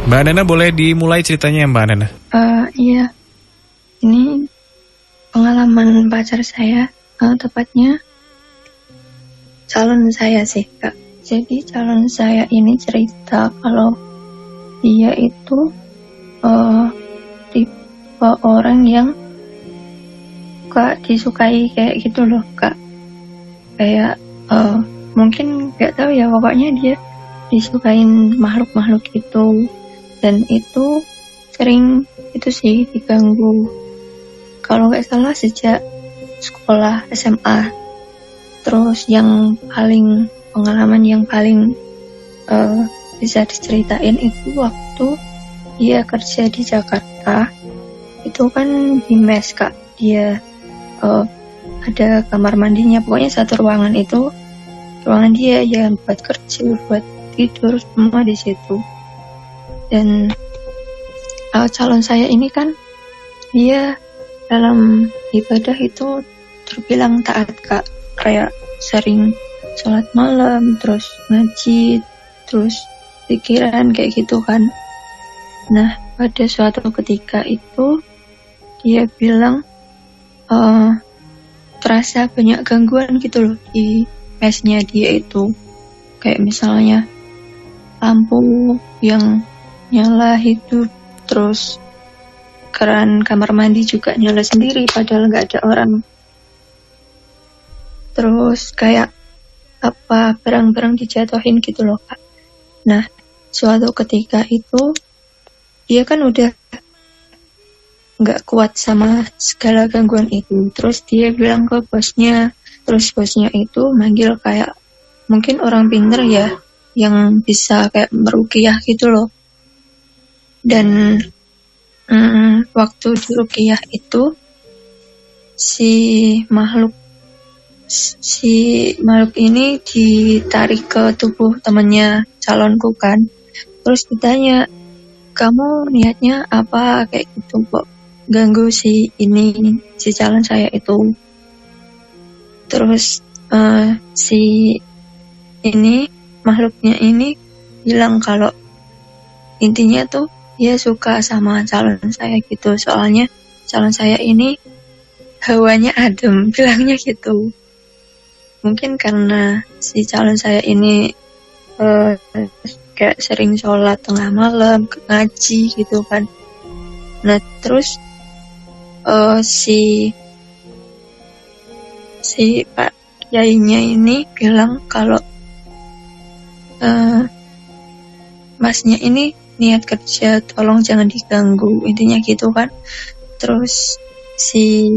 Mbak Nana, boleh dimulai ceritanya ya Mbak Nana? Iya, ini pengalaman pacar saya, tepatnya calon saya sih Kak. Jadi calon saya ini cerita kalau dia itu tipe orang yang Kak disukai kayak gitu loh Kak. Kayak mungkin gak tahu ya, pokoknya dia disukain makhluk-makhluk itu. Dan itu sering itu sih diganggu, kalau nggak salah sejak sekolah SMA. Terus yang pengalaman yang paling bisa diceritain itu waktu dia kerja di Jakarta. Itu kan di mes Kak, dia ada kamar mandinya, pokoknya satu ruangan itu ruangan dia ya, buat kerja, buat tidur, semua di situ. Dan calon saya ini kan dia dalam ibadah itu terbilang taat Kak, kayak sering sholat malam, terus ngaji, terus pikiran kayak gitu kan. Nah pada suatu ketika itu dia bilang terasa banyak gangguan gitu loh di mesnya dia itu, kayak misalnya lampu yang nyala hidup, terus keran kamar mandi juga nyala sendiri padahal nggak ada orang. Terus kayak barang-barang dijatuhin gitu loh Kak. Nah suatu ketika itu dia kan udah nggak kuat sama segala gangguan itu. Terus dia bilang ke bosnya, terus bosnya itu manggil kayak mungkin orang pinter ya, yang bisa kayak meruqyah gitu loh. Dan waktu di ruqyah itu si makhluk ini ditarik ke tubuh temannya calonku kan. Terus ditanya, kamu niatnya apa, kayak gitu kok ganggu si calon saya itu. Terus si makhluknya ini bilang kalau intinya tuh dia suka sama calon saya gitu, soalnya calon saya ini hawanya adem, bilangnya gitu. Mungkin karena si calon saya ini kayak sering sholat tengah malam, ngaji gitu kan. Nah terus si Pak Kiainya ini bilang kalau masnya ini niat kerja, tolong jangan diganggu, intinya gitu kan. Terus si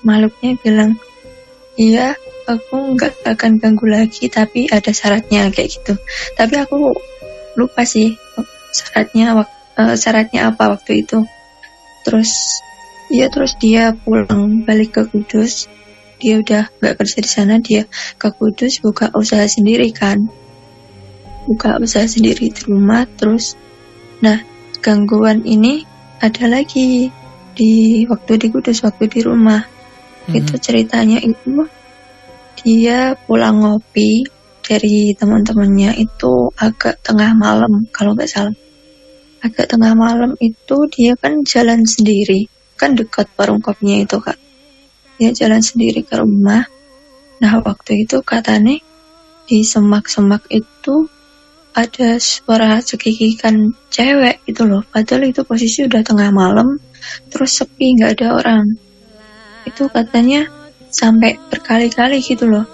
makhluknya bilang, iya aku nggak akan ganggu lagi, tapi ada syaratnya kayak gitu. Tapi aku lupa sih syaratnya apa waktu itu. Terus dia pulang balik ke Kudus. Dia udah nggak kerja di sana, dia ke Kudus buka usaha sendiri kan, buka usaha sendiri di rumah. Terus nah gangguan ini ada lagi waktu di Kudus, waktu di rumah. Itu ceritanya itu dia pulang ngopi dari teman-temannya itu agak tengah malam kalau nggak salah. Agak tengah malam itu dia kan jalan sendiri, kan dekat warung kopinya itu Kak. Dia jalan sendiri ke rumah. Nah waktu itu katanya di semak-semak itu ada suara cekikikan cewek gitu loh. Padahal itu posisi udah tengah malam, terus sepi, nggak ada orang. Itu katanya sampai berkali-kali gitu loh.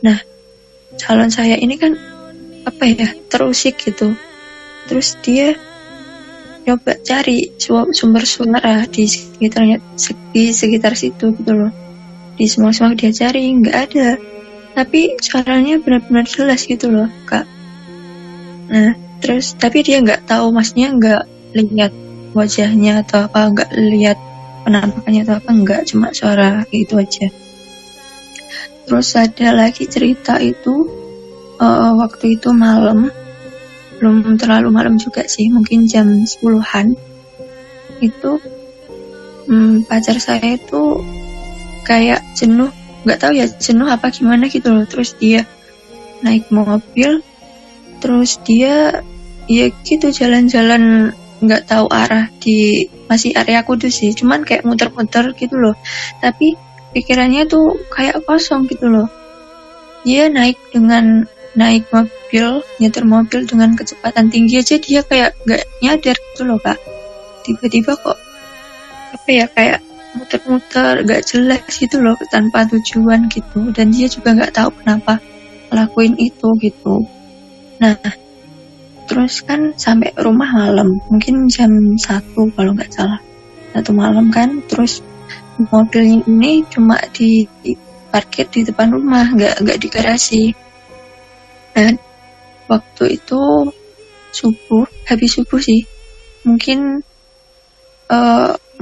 Nah calon saya ini kan terusik gitu. Terus dia coba cari sumber suara di sekitar situ gitu loh. Di semak-semak dia cari, nggak ada. Tapi suaranya benar-benar jelas gitu loh Kak. Nah terus tapi dia nggak tahu, maksudnya nggak lihat wajahnya atau apa, nggak lihat penampakannya atau apa, nggak, cuma suara gitu aja. Terus ada lagi cerita itu waktu itu malam, belum terlalu malam juga sih, mungkin jam 10-an itu pacar saya itu kayak jenuh, nggak tahu ya jenuh apa gimana gitu loh. Terus dia naik mobil, terus dia ya gitu jalan-jalan nggak tahu arah di masih area Kudus sih, cuman kayak muter-muter gitu loh, tapi pikirannya tuh kayak kosong gitu loh. Dia naik mobil, nyetir mobil dengan kecepatan tinggi aja, dia kayak nggak nyadar gitu loh kak, tiba-tiba kok apa ya, kayak muter-muter gak jelas gitu loh, tanpa tujuan gitu, dan dia juga nggak tahu kenapa ngelakuin itu gitu. Nah terus kan sampai rumah malam, mungkin jam 1 kalau nggak salah, 1 malam kan. Terus mobilnya ini cuma di parkir di depan rumah, nggak di garasi. Dan waktu itu habis subuh sih, mungkin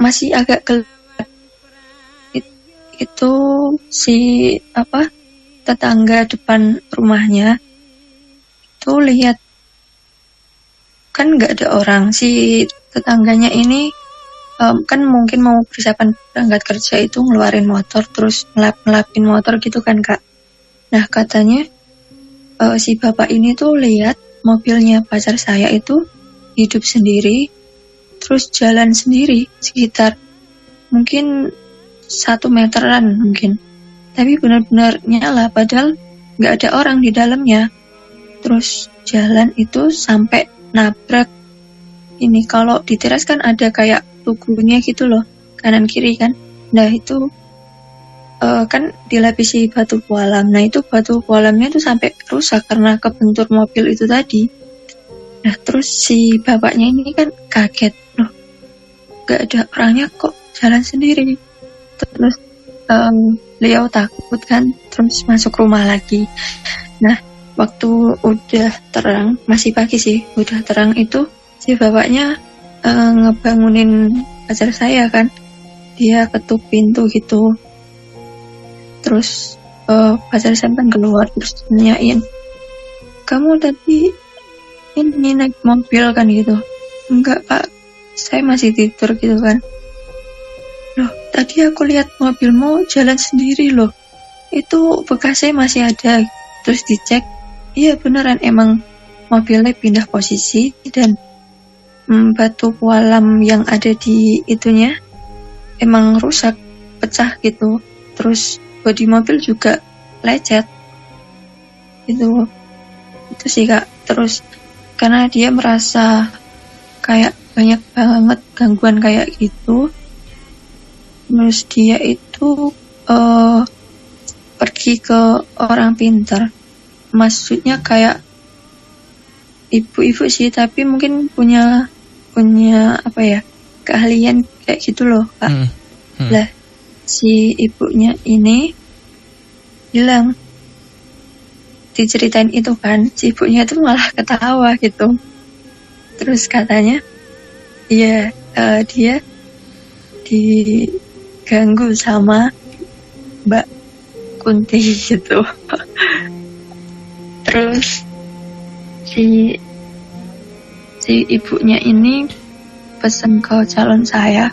masih agak gelap. Itu si tetangga depan rumahnya itu lihat, kan nggak ada orang. Si tetangganya ini kan mungkin mau persiapan berangkat kerja, itu ngeluarin motor terus ngelapin motor gitu kan kak. Nah katanya si bapak ini tuh lihat mobilnya pacar saya itu hidup sendiri, terus jalan sendiri sekitar mungkin 1 meteran mungkin, tapi benar-benar nyala padahal nggak ada orang di dalamnya. Terus jalan itu sampai nabrak ini, kalau di teras kan ada kayak tugunya gitu loh, kanan kiri kan. Nah itu kan dilapisi batu pualam. Nah itu batu pualamnya tuh sampai rusak karena kebentur mobil itu tadi. Nah terus si bapaknya ini kan kaget, loh gak ada orangnya kok jalan sendiri. Terus beliau takut kan, terus masuk rumah lagi. Nah waktu udah terang, masih pagi sih, udah terang itu si bapaknya ngebangunin pacar saya kan. Dia ketuk pintu gitu. Terus pacar saya kan keluar, terus nanyain, kamu tadi ini naik mobil kan gitu? Enggak pak, saya masih tidur gitu kan. Loh tadi aku lihat mobilmu jalan sendiri loh, itu bekasnya masih ada. Terus dicek, iya beneran emang mobilnya pindah posisi, dan batu pualam yang ada di itunya emang rusak, pecah gitu. Terus bodi mobil juga lecet itu sih kak. Terus karena dia merasa kayak banyak banget gangguan kayak gitu, terus dia itu pergi ke orang pintar, maksudnya kayak ibu-ibu sih, tapi mungkin punya apa ya, keahlian kayak gitu loh kak. Lah si ibunya ini bilang, diceritain itu kan, si ibunya itu malah ketawa gitu. Terus katanya iya dia diganggu sama Mbak Kunti gitu. Terus si ibunya ini pesan ke calon saya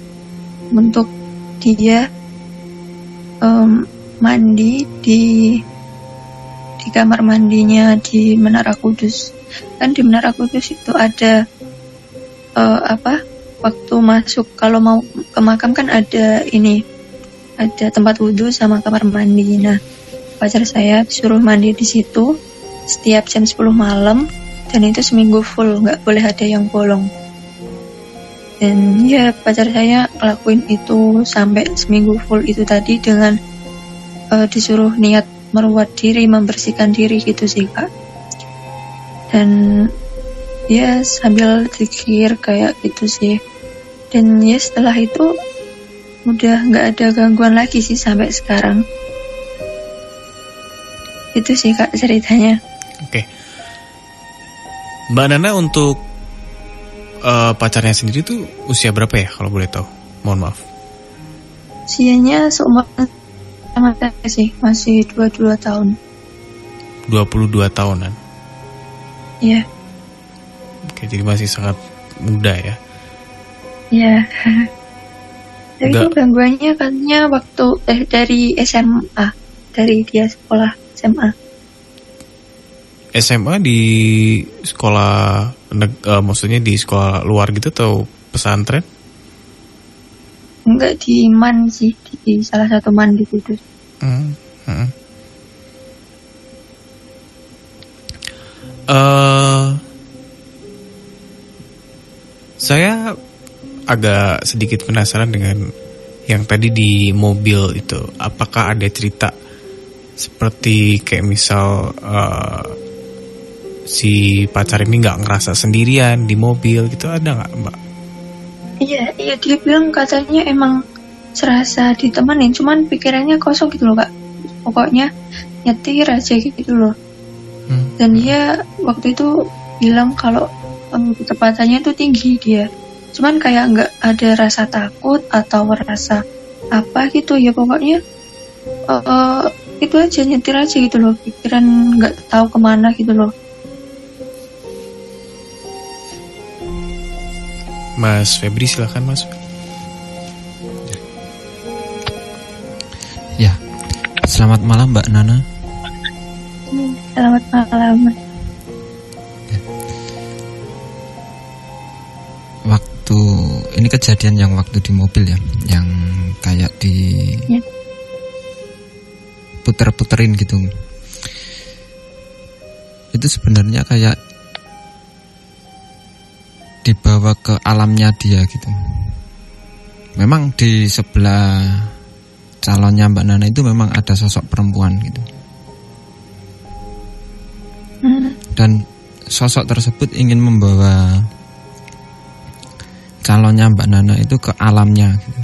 untuk dia mandi di kamar mandinya di Menara Kudus. Kan di Menara Kudus itu ada waktu masuk, kalau mau ke makam kan ada tempat wudhu sama kamar mandi. Nah pacar saya disuruh mandi di situ setiap jam 10 malam, dan itu seminggu full, nggak boleh ada yang bolong. Dan ya pacar saya ngelakuin itu sampai seminggu full itu tadi, dengan disuruh niat merawat diri, membersihkan diri gitu sih kak. Dan ya sambil zikir kayak gitu sih. Dan ya setelah itu udah nggak ada gangguan lagi sih sampai sekarang. Itu sih kak ceritanya. Oke. Mbak Nana, untuk pacarnya sendiri tuh usia berapa ya kalau boleh tahu? Mohon maaf. Usianya seumuran sama saya sih, masih 22 tahun. 22 tahunan. Iya. Oke, jadi masih sangat muda ya. Iya. Jadi itu gangguannya katanya waktu dari SMA, dari dia sekolah SMA. SMA di sekolah maksudnya di sekolah luar gitu atau pesantren? Enggak, di MAN sih, di salah satu MAN di Kudus. Saya agak sedikit penasaran dengan yang tadi di mobil itu. Apakah ada cerita seperti kayak misal si pacar ini nggak ngerasa sendirian di mobil gitu, ada nggak Mbak? Iya, dia bilang katanya emang serasa ditemenin, cuman pikirannya kosong gitu loh Kak. Pokoknya nyetir aja gitu loh. Dan dia waktu itu bilang kalau kecepatannya itu tinggi dia. Cuman kayak nggak ada rasa takut atau rasa apa gitu ya, pokoknya itu aja, nyetir aja gitu loh. Pikiran nggak tahu kemana gitu loh. Mas Febri silakan Mas. Ya, selamat malam Mbak Nana. Selamat malam. Ya. Waktu ini kejadian yang waktu di mobil ya, yang kayak di puter-puterin gitu. Itu sebenarnya kayak dibawa ke alamnya dia gitu. Memang di sebelah calonnya Mbak Nana itu memang ada sosok perempuan gitu. Dan sosok tersebut ingin membawa calonnya Mbak Nana itu ke alamnya gitu.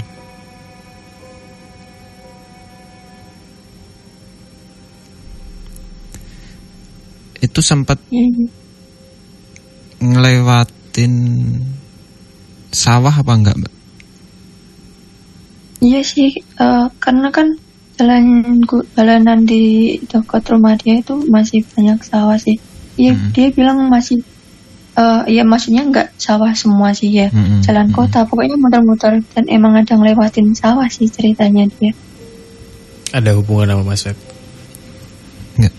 Itu sempat ngelewatin sawah apa enggak Mbak? Iya sih, karena kan jalanan di dekat rumah dia itu masih banyak sawah sih. Iya, dia bilang masih, ya maksudnya nggak sawah semua sih ya, jalan kota, pokoknya muter-muter, dan emang ada ngelewatin sawah sih ceritanya dia. Ada hubungan sama Mas Feb? Enggak.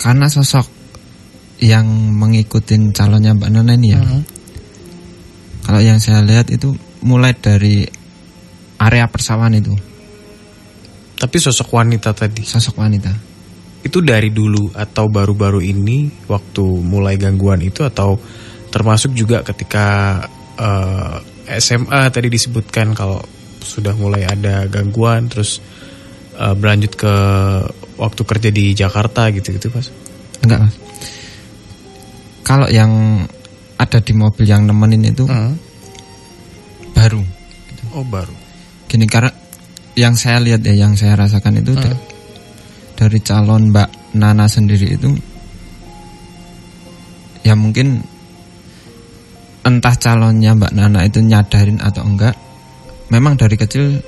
Karena sosok yang mengikutin calonnya Mbak Nana ini ya, kalau yang saya lihat itu mulai dari area persawahan itu. Tapi sosok wanita tadi? Sosok wanita. Itu dari dulu atau baru-baru ini waktu mulai gangguan itu, atau termasuk juga ketika SMA tadi disebutkan kalau sudah mulai ada gangguan terus berlanjut ke waktu kerja di Jakarta gitu-gitu Mas? Enggak Mas. Kalau yang ada di mobil yang nemenin itu baru. Oh baru. Gini, karena yang saya lihat ya, yang saya rasakan itu dari calon Mbak Nana sendiri itu, ya mungkin entah calonnya Mbak Nana itu nyadarin atau enggak, memang dari kecil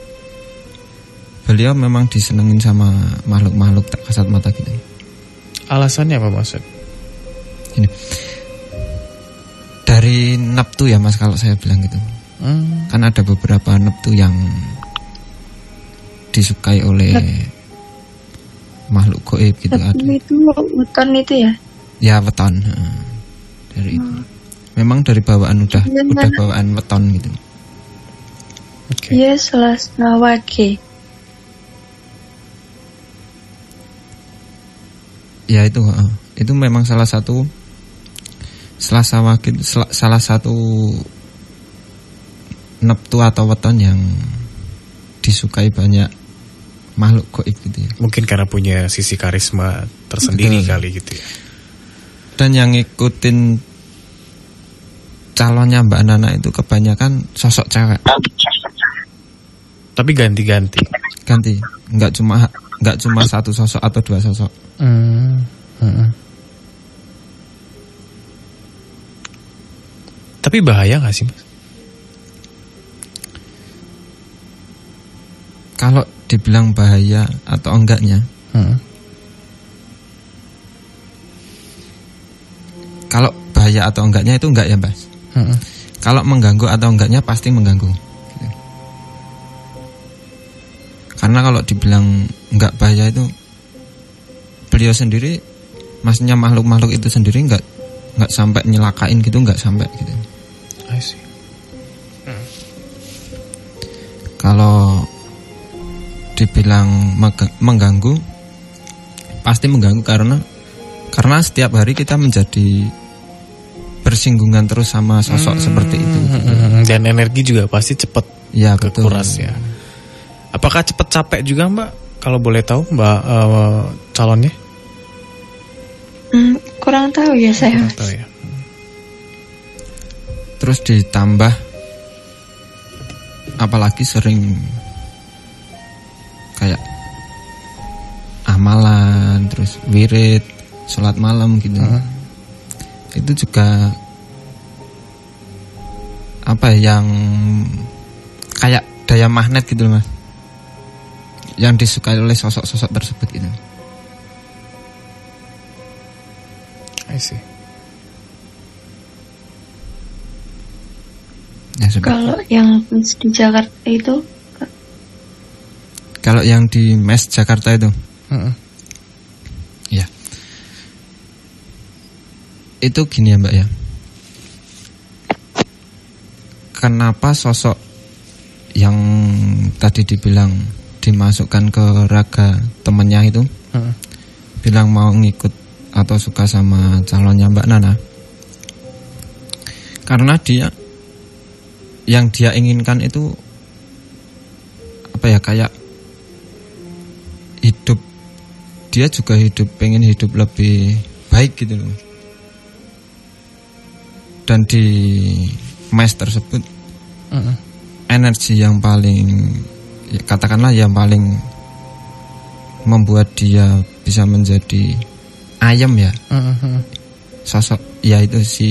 beliau memang disenengin sama makhluk-makhluk tak kasat mata gitu. Alasannya apa Mas? Ini dari neptu ya Mas, kalau saya bilang gitu. Kan ada beberapa neptu yang disukai oleh makhluk gaib gitu. Itu weton itu ya? Ya weton. Dari itu. Memang dari bawaan udah bawaan weton gitu. Iya, Selasa Wage. Ya itu memang salah satu Selasa Wage, salah satu neptu atau weton yang disukai banyak makhluk gaib gitu ya. Mungkin karena punya sisi karisma tersendiri kali gitu ya. Dan yang ngikutin calonnya Mbak Nana itu kebanyakan sosok cewek. Tapi ganti-ganti. Ganti, nggak cuma satu sosok atau dua sosok. Tapi bahaya nggak sih Mas? Kalau dibilang bahaya atau enggaknya, kalau bahaya atau enggaknya itu enggak ya Mas. Kalau mengganggu atau enggaknya pasti mengganggu. Karena kalau dibilang enggak bahaya itu, beliau sendiri maksudnya makhluk-makhluk itu sendiri nggak sampai nyelakain gitu, nggak sampai gitu. I see. Kalau dibilang mengganggu, pasti mengganggu karena setiap hari kita menjadi bersinggungan terus sama sosok seperti itu. Dan energi juga pasti cepat ya, kekuras ya. Apakah cepat capek juga Mbak? Kalau boleh tahu Mbak calonnya? Kurang tahu ya saya. Kurang tahu ya. Terus ditambah apalagi sering kayak amalan, terus wirid, sholat malam gitu. Itu juga apa ya, yang kayak daya magnet gitu loh Mas, yang disukai oleh sosok-sosok tersebut itu. I see. Ya, kalau yang di Jakarta itu, kalau yang di MES Jakarta itu, ya, itu gini ya Mbak ya. Kenapa sosok yang tadi dibilang dimasukkan ke raga temennya itu, bilang mau ngikut atau suka sama calonnya Mbak Nana? Karena yang dia inginkan itu apa ya, kayak hidup, dia juga pengen hidup lebih baik gitu loh. Dan di mes tersebut energi yang paling ya, katakanlah yang paling membuat dia bisa menjadi ayam ya, sosok ya itu si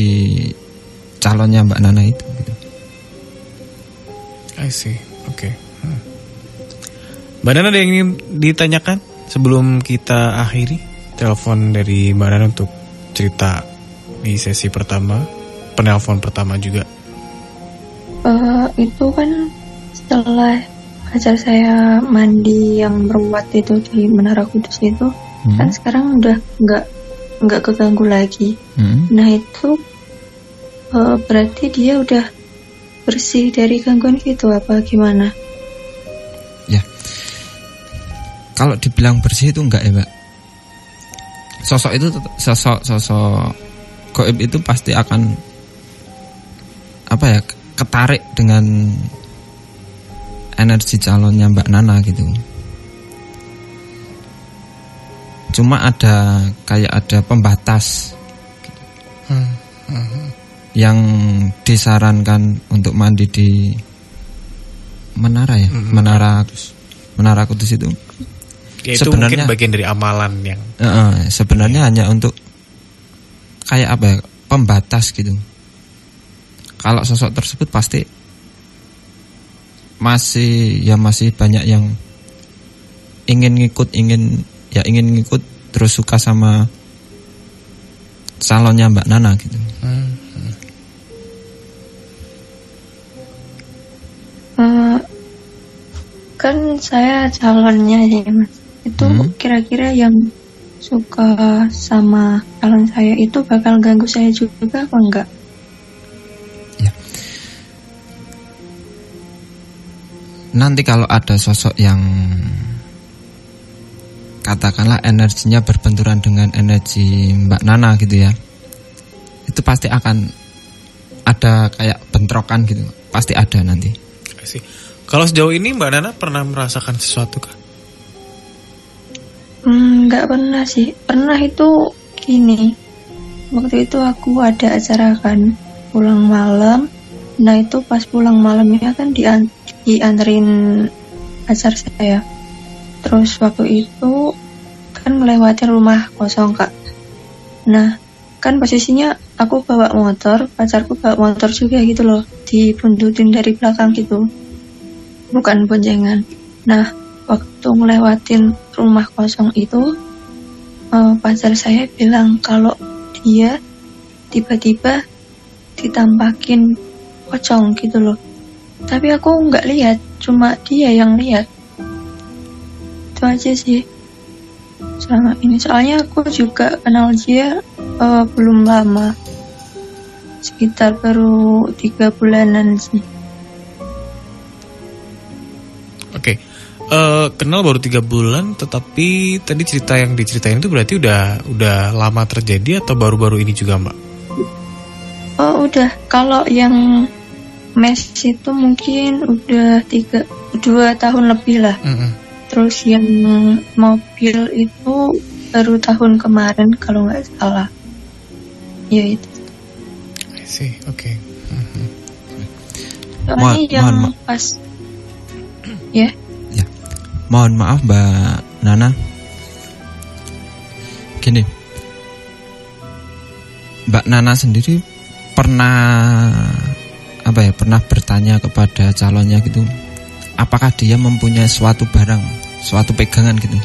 calonnya Mbak Nana itu gitu. I see. Oke. Mbak Nana ada yang ingin ditanyakan sebelum kita akhiri telepon dari Mbak Nana untuk cerita di sesi pertama, penelpon pertama juga? Itu kan setelah pacar saya mandi yang meruat itu di Menara Kudus itu, kan sekarang udah nggak keganggu lagi. Nah itu berarti dia udah bersih dari gangguan gitu apa gimana? Ya, kalau dibilang bersih itu enggak ya Mbak. Sosok itu sosok gaib itu pasti akan apa ya, ketarik dengan energi calonnya Mbak Nana gitu. Cuma ada pembatas yang disarankan untuk mandi di menara ya, menara Kudus itu. Ya, itu sebenarnya mungkin bagian dari amalan yang sebenarnya hanya untuk kayak apa ya, pembatas gitu. Kalau sosok tersebut pasti masih banyak yang ingin ngikut terus suka sama calonnya Mbak Nana gitu. Kan saya calonnya ya Mas. Itu kira-kira yang suka sama calon saya itu bakal ganggu saya juga apa enggak? Ya. Nanti kalau ada sosok yang katakanlah energinya berbenturan dengan energi Mbak Nana gitu ya, itu pasti akan ada kayak bentrokan gitu, pasti ada nanti. Kalau sejauh ini Mbak Nana pernah merasakan sesuatu kah? Nggak pernah sih. Pernah itu gini, waktu itu aku ada acara kan pulang malam. Nah itu pas pulang malamnya kan dianterin pacar saya. Terus waktu itu kan melewati rumah kosong Kak. Nah kan posisinya aku bawa motor, pacarku bawa motor juga gitu loh, dibuntutin dari belakang gitu, bukan boncengan. Nah waktu ngelewatin rumah kosong itu, pacar saya bilang kalau dia tiba-tiba ditampakin pocong gitu loh. Tapi aku nggak lihat, cuma dia yang lihat. Itu aja sih. selama ini. Soalnya aku juga kenal dia belum lama, sekitar baru 3 bulanan sih. Oke. Kenal baru 3 bulan, tetapi tadi cerita yang diceritain itu berarti udah lama terjadi atau baru-baru ini juga, Mbak? Oh udah, kalau yang mes itu mungkin udah 2 tahun lebih lah. Terus yang mobil itu baru tahun kemarin kalau nggak salah. Ya itu. I see, oke. Soalnya yang pas ya. Mohon maaf Mbak Nana. Gini, Mbak Nana sendiri pernah bertanya kepada calonnya gitu, apakah dia mempunyai suatu barang, suatu pegangan gitu?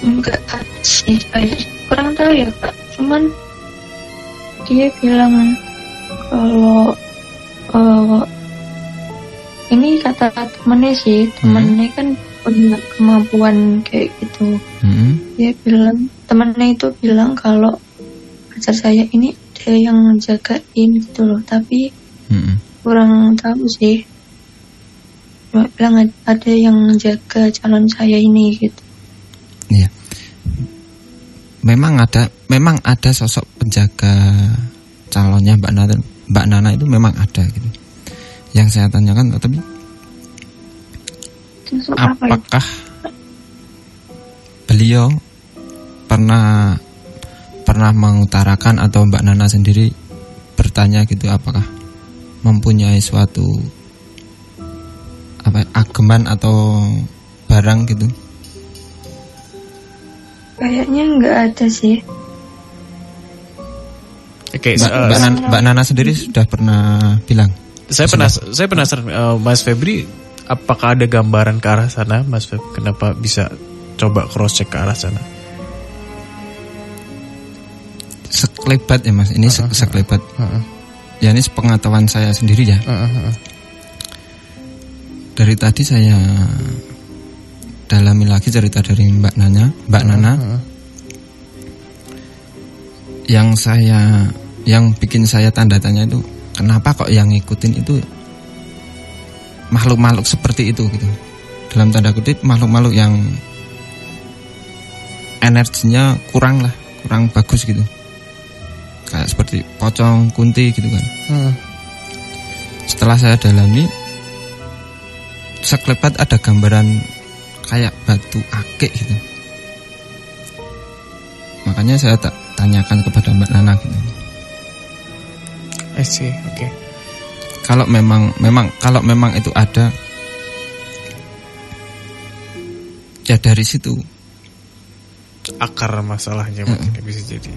Enggak sih, kurang tahu ya Kak. Cuman dia bilang kalau ini kata temennya sih, temennya kan punya kemampuan kayak gitu. Dia bilang, temennya itu bilang kalau pacar saya ini ada yang jagain gitu loh, tapi kurang tahu sih. Cuma bilang ada yang jaga calon saya ini gitu. Iya. Memang ada sosok penjaga calonnya Mbak Nana itu memang ada gitu. Yang saya tanyakan, tapi apakah beliau pernah mengutarakan atau Mbak Nana sendiri bertanya gitu, apakah mempunyai suatu ageman atau barang gitu? Kayaknya nggak ada sih. Oke, Mbak Nana sendiri sudah pernah bilang. Saya penasaran, Mas Febri, apakah ada gambaran ke arah sana, Mas Febri? Kenapa bisa coba cross check ke arah sana? Sekelebat ya Mas, ini sekelebat. Ya ini sepengetahuan saya sendiri ya. Dari tadi saya dalami lagi cerita dari Mbak Nana. Yang bikin saya tanda tanya itu, kenapa kok yang ngikutin itu makhluk-makhluk seperti itu gitu. Dalam tanda kutip makhluk-makhluk yang energinya kurang bagus gitu. Kayak seperti pocong, kunti gitu kan. Setelah saya dalami, sekelebat ada gambaran kayak batu akik gitu. Makanya saya tanyakan kepada Mbak Nana gitu. I see, oke. Kalau memang itu ada, ya dari situ akar masalahnya mungkin bisa jadi.